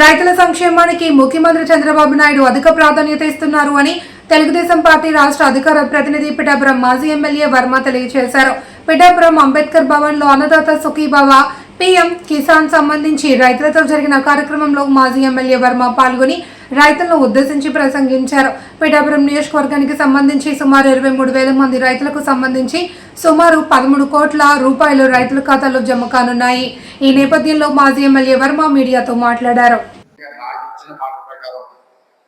రైతుల సంక్షేమానికి ముఖ్యమంత్రి చంద్రబాబు నాయుడు అధిక ప్రాధాన్యత ఇస్తున్నారు అని తెలుగుదేశం పార్టీ రాష్ట్ర అధికార ప్రతినిధి పిఠాపురం మాజీ ఎమ్మెల్యే వర్మ తెలియజేశారు. పిఠాపురం అంబేద్కర్ భవన్ లో అన్నదాత సుఖీభవ పీఎం కిసాన్ సంబంధించి రైతులతో జరిగిన కార్యక్రమంలో మాజీ ఎమ్మెల్యే వర్మ పాల్గొని రైతులను ఉద్దేశించి ప్రసంగించారు. పిఠాపురం నియోజకవర్గానికి సంబంధించి సుమారు 23,000 మంది రైతులకు సంబంధించి సుమారు 13 కోట్ల రూపాయలు రైతుల ఖాతాలో జమ కానున్నాయి. ఈ నేపథ్యంలో మాజీ ఎమ్మెల్యే వర్మ మీడియాతో మాట్లాడారు.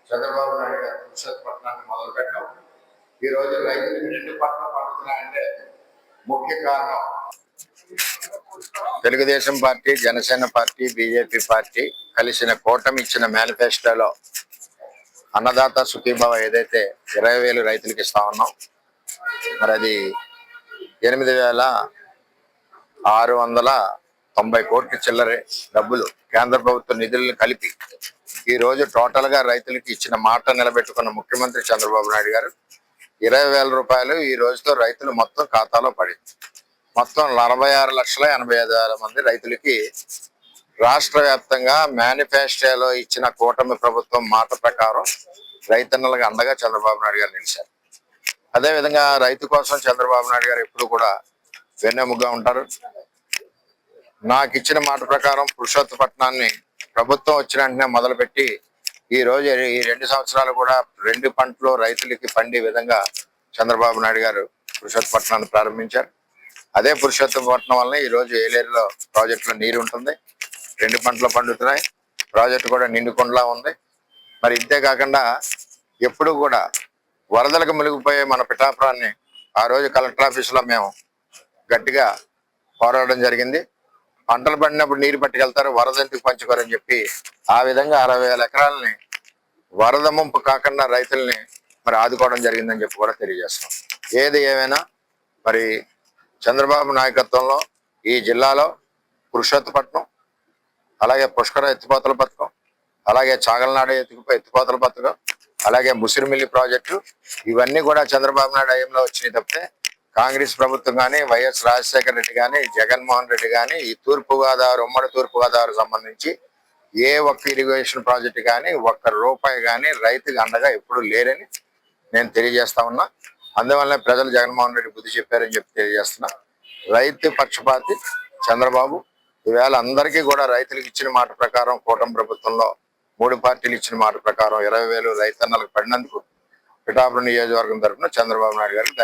చంద్రబాబు నాయుడు గారు విశాఖపట్నాన్ని మొదలు పెట్టడం, ఈ రోజు రైతులు 2 పంటలు పండుతున్నాయంటే ముఖ్య కారణం Telugu Desam party, Janasena party, BJP party కలిసిన కూటమి ఇచ్చిన మేనిఫెస్టోలో అన్నదాత సుఖీభావ ఏదైతే 20,000 రైతులకు ఇస్తా ఉన్నాం, మరి అది 8,690 కోట్ల చిల్లరే డబ్బులు కేంద్ర ప్రభుత్వ నిధులను కలిపి ఈ రోజు టోటల్ గా రైతులకి ఇచ్చిన మాట నిలబెట్టుకున్న ముఖ్యమంత్రి చంద్రబాబు నాయుడు గారు 20,000 రూపాయలు ఈ రోజుతో రైతులు మొత్తం ఖాతాలో పడింది. మొత్తం 46,85,000 మంది రైతులకి రాష్ట్ర వ్యాప్తంగా మేనిఫెస్టోలో ఇచ్చిన కూటమి ప్రభుత్వం మాట ప్రకారం రైతన్నలకు అండగా చంద్రబాబు నాయుడు గారు నిలిచారు. అదేవిధంగా రైతు కోసం చంద్రబాబు నాయుడు గారు ఎప్పుడు కూడా వెన్నెముగ్గా ఉంటారు. నాకు ఇచ్చిన మాట ప్రకారం పురుషోత్తపట్నాన్ని ప్రభుత్వం వచ్చిన వెంటనే మొదలుపెట్టి ఈ రోజు ఈ 2 సంవత్సరాలు కూడా 2 పంటలు రైతులకి పండే విధంగా చంద్రబాబు నాయుడు గారు పురుషోత్తపట్నాన్ని ప్రారంభించారు. అదే పురుషోత్తపట్నం వల్ల ఈ రోజు ఏలేరులో ప్రాజెక్టులో నీరు ఉంటుంది, 2 పంటలు పండుతున్నాయి, ప్రాజెక్టు కూడా నిండుకుండలా ఉంది. మరి ఇంతే కాకుండా ఎప్పుడు కూడా వరదలకు మునిగిపోయే మన పిఠాపురాన్ని ఆ రోజు కలెక్టర్ ఆఫీసులో మేము గట్టిగా పోరాడడం జరిగింది. పంటలు పడినప్పుడు నీరు పట్టుకెళ్తారు, వరద ఎందుకు పంచుకోరని చెప్పి ఆ విధంగా 60,000 ఎకరాలని వరద ముంపు కాకుండా రైతుల్ని మరి ఆదుకోవడం జరిగిందని చెప్పి కూడా తెలియజేస్తున్నాం. ఏది ఏమైనా మరి చంద్రబాబు నాయకత్వంలో ఈ జిల్లాలో పురుషోత్తపట్నం, అలాగే పుష్కర ఎత్తిపోతల పథకం, అలాగే చాగలనాడు ఎత్తిపోతల పథకం, అలాగే ముసిరిమిల్లి ప్రాజెక్టు, ఇవన్నీ కూడా చంద్రబాబు నాయుడు హయాంలో వచ్చినాయి తప్పితే కాంగ్రెస్ ప్రభుత్వం కానీ, వైఎస్ రాజశేఖర రెడ్డి కానీ, జగన్మోహన్ రెడ్డి కానీ ఈ తూర్పుగోదావరి ఉమ్మడి తూర్పుగోదావరి సంబంధించి ఏ ఒక్క ఇరిగేషన్ ప్రాజెక్టు కానీ, ఒక్క రూపాయి కానీ రైతుకి అండగా ఎప్పుడు లేరని నేను తెలియజేస్తా ఉన్నా. అందువల్ల ప్రజలు జగన్మోహన్ రెడ్డి బుద్ధి చెప్పారని చెప్పి తెలియజేస్తున్నా. రైతు పక్షపాతి చంద్రబాబు ఈవేళ అందరికీ కూడా రైతులకు ఇచ్చిన మాట ప్రకారం కూటమి ప్రభుత్వంలో 3 పార్టీలు ఇచ్చిన మాట ప్రకారం 20,000 రైతన్నలకు పడినందుకు పిఠాపురం నియోజకవర్గం తరఫున చంద్రబాబు నాయుడు గారికి